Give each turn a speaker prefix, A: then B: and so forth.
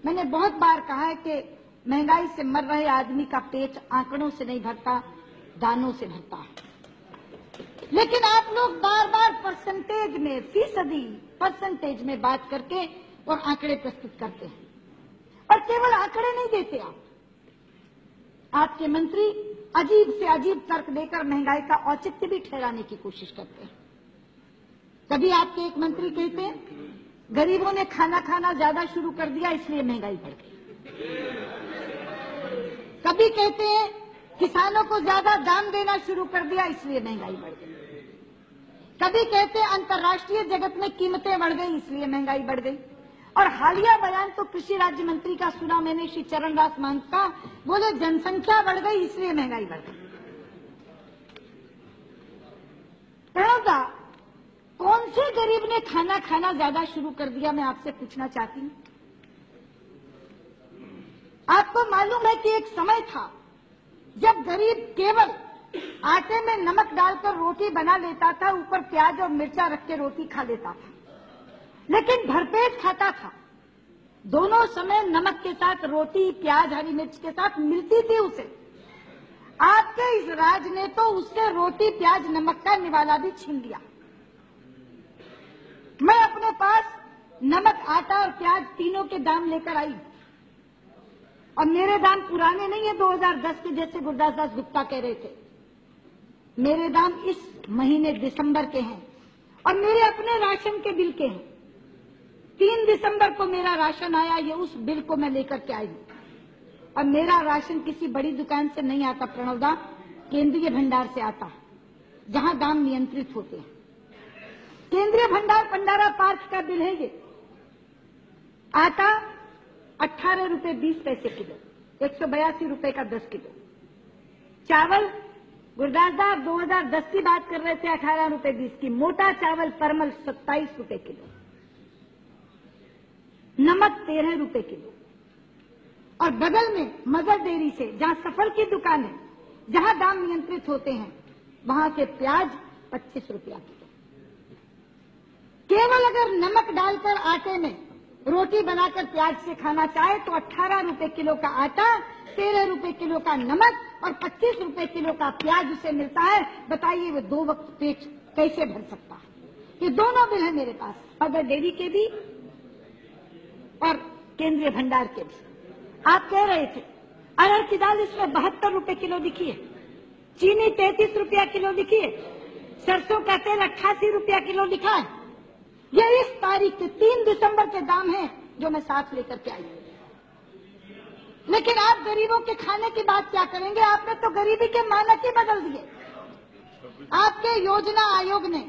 A: मैंने बहुत बार कहा है कि महंगाई से मर रहे आदमी का पेट आंकड़ों से नहीं भरता, दानों से भरता है। लेकिन आप लोग बार बार परसेंटेज में, फीसदी परसेंटेज में बात करके और आंकड़े प्रस्तुत करते हैं, और केवल आंकड़े नहीं देते आपके मंत्री अजीब से अजीब तर्क देकर महंगाई का औचित्य भी ठहराने की कोशिश करते हैं। कभी आपके एक मंत्री कहते हैं गरीबों ने खाना खाना ज्यादा शुरू कर दिया इसलिए महंगाई बढ़ गई। कभी कहते हैं किसानों को ज्यादा दाम देना शुरू कर दिया इसलिए महंगाई बढ़ गई। कभी कहते हैं अंतर्राष्ट्रीय जगत में कीमतें बढ़ गई इसलिए महंगाई बढ़ गई। और हालिया बयान तो कृषि राज्य मंत्री का सुना मैंने, श्री चरणदास महंत का, बोले जनसंख्या बढ़ गई इसलिए महंगाई बढ़ गई। प्रणवदा, कौन से गरीब ने खाना खाना ज्यादा शुरू कर दिया, मैं आपसे पूछना चाहती हूं। आपको मालूम है कि एक समय था जब गरीब केवल आटे में नमक डालकर रोटी बना लेता था, ऊपर प्याज और मिर्चा रख के रोटी खा लेता था, लेकिन भरपेट खाता था। दोनों समय नमक के साथ रोटी, प्याज, हरी मिर्च के साथ मिलती थी उसे। आपके इस राज ने तो उससे रोटी, प्याज, नमक का निवाला भी छीन लिया। मैं अपने पास नमक, आटा और प्याज तीनों के दाम लेकर आई, और मेरे दाम पुराने नहीं है 2010 के, जैसे गुरदास दास गुप्ता कह रहे थे। मेरे दाम इस महीने दिसंबर के हैं, और मेरे अपने राशन के बिल के हैं। 3 दिसंबर को मेरा राशन आया, ये उस बिल को मैं लेकर के आई। और मेरा राशन किसी बड़ी दुकान से नहीं आता प्रणवदा, केंद्रीय भंडार से आता है, जहां दाम नियंत्रित होते हैं। केंद्रीय भंडार पंडारा पार्क का बिल है ये। आटा 18 रुपए 20 पैसे किलो, 182 रुपए का 10 किलो। चावल, गुरदास दा 2010 की बात कर रहे थे, 18 रुपए 20 की। मोटा चावल परमल 27 रुपए किलो। नमक 13 रुपए किलो। और बगल में मदर डेयरी से, जहां सफल की दुकान है, जहां दाम नियंत्रित होते हैं, वहां से प्याज 25 रुपया किलो। केवल अगर नमक डालकर आटे में रोटी बनाकर प्याज से खाना चाहे तो 18 रुपए किलो का आटा, 13 रुपए किलो का नमक और 25 रुपए किलो का प्याज उसे मिलता है। बताइए वो 2 वक्त पेट कैसे भर सकता है? ये दोनों बिल है मेरे पास, मदर डेयरी के भी और केंद्रीय भंडार के भी। आप कह रहे थे अरहर की दाल इसमें 72 रुपए किलो लिखी है, चीनी 33 रुपया किलो लिखी है, सरसों का तेल 88 रुपया किलो लिखा है। ये इस तारीख के 3 दिसंबर के दाम हैं जो मैं साथ लेकर के आई। लेकिन आप गरीबों के खाने की बात क्या करेंगे? आपने तो गरीबी के मानक ही बदल दिए। आपके योजना आयोग ने